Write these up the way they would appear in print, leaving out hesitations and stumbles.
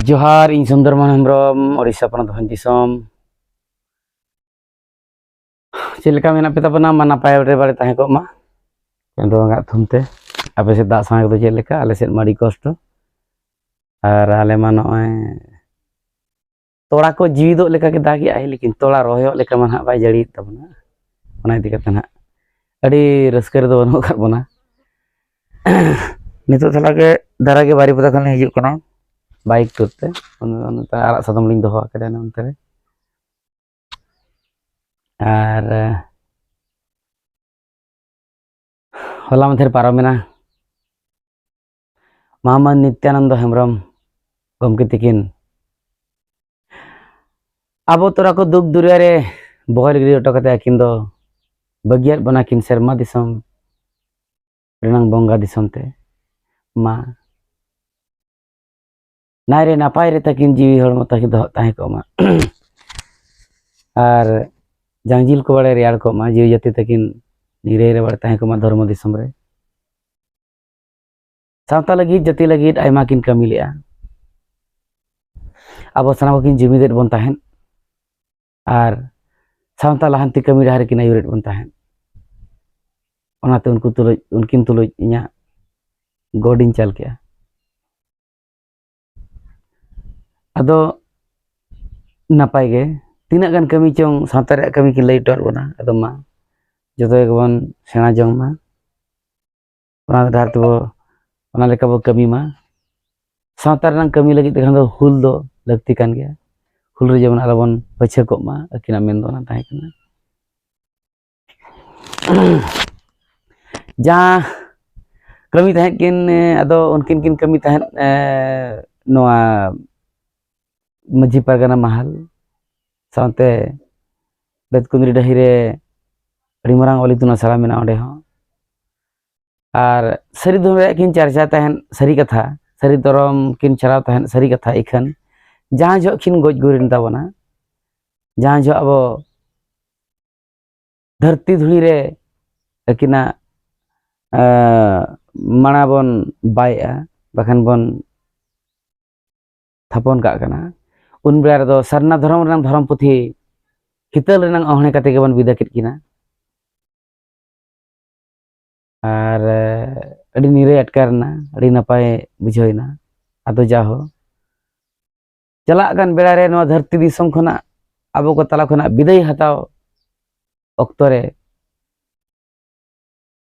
जोहार इन सुंदरमन हेम्ब्रम ओडिशा पनत भंज दिसम चेलका मेना पे ताबना मा नापाय रे बारे ताहे को मा एंदो गा थुमते आपे से दा सांग दो चेलका आले से माड़ी कष्ट और आले मा नय तोड़ा को जीवी दो लेका के दागी आइ लेकिन तोड़ा रोयो लेका मा बाय जड़ी तबना ओना इदी कते ना अडी रस्कर दो बनो कर बना नितो थला के दारा के बारी पता खन हिजुक कना बाइक तुरते आरा सदम लिंग दोहो आकदे ना उनते और होला मधेर पारमेना महामन नित्यानंद हेम्ब्रम गमके तिकिन अब तोरा को दुख दुरिया रे बहर गिरी अटो कते आकिन दो बगियात बना किन शर्मा दिसम रेनांग बंगा दिसम ते मा नायरे नापाय रे तकिन जीवी हड़मो तकिन दो ताहे को मा और जांजिल को बड़े रियार को मा जीवी जाति तकिन निरे रे बड़े ताहे को मा धर्म दिसम रे सावता लगी जाति लगी आयमा किन कमी लिया अब सना किन जुमिदेर बन ताहेन और सावता लहांती कमी डाहर किन आयुरेट बन ताहेन ओनाते उनको तुलुज उनकिन तुलुज इया गोडिन चल के अदो नापाय गे तीना गन कमी चोंग सावता रे कमी किन लई टोर बना अदो मा जतो गेबन सेना जंग मा ओना डाहर तो ओना लेका बो कमी मा सावता रंग कमी लगी देखन दो हुल दो लगती कान गया हुल रे जेमन आलबन पछे को मा अकिना मेन दो ना ताहे कना जा कमी ताहे किन अदो उनकिन किन कमी ताहे नोआ मजी परगना महल सावते बेतकुंदरी डहिरे अड़ी मरांग ओली तुना सला मेना ओडे हो और सरी धर्म रे किन चर्चा ताहेन सरी कथा सरी धर्म किन चलाव ताहेन सरी कथा इखन जहाँ जो किन गोज गुरिन ताबना जहाँ जो अब धरती धुड़ी रे अकिना माना बन बाया बखन बन थपन का कना उन बेरा दो सरना धर्म रंग धर्म पुथी हितल रंग अहणे कते के बन विदा कित किना और अड़ी निरे अटकारना अड़ी नपाय बुझोइना आदो जाहो चला गन बेड़ा रे नो धरती दिसम खना आबो को तला खना विदाई हताओ अक्तो रे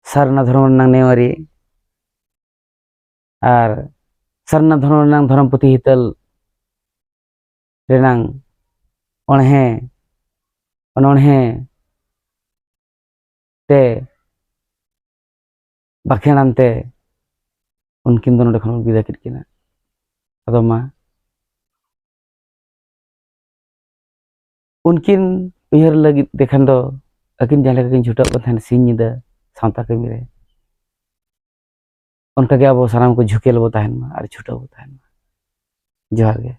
सरना धर्म रंग नेवारी और सरना धर्म रंग धर्म पुथी हितल रेनांग ओणहे अनोणहे ते बाखेणानते उनकिन दो नोडे खन विदा कित किना अदो मा उनकिन उयहर लगी देखन दो अकिन जहाँ लेका किन छुटा बथान सिंह निदा सावता कमी रे उनका के अब साराम को झुकेल बो ताहेन मा और छुटा बो ताहेन मा जोहार गे।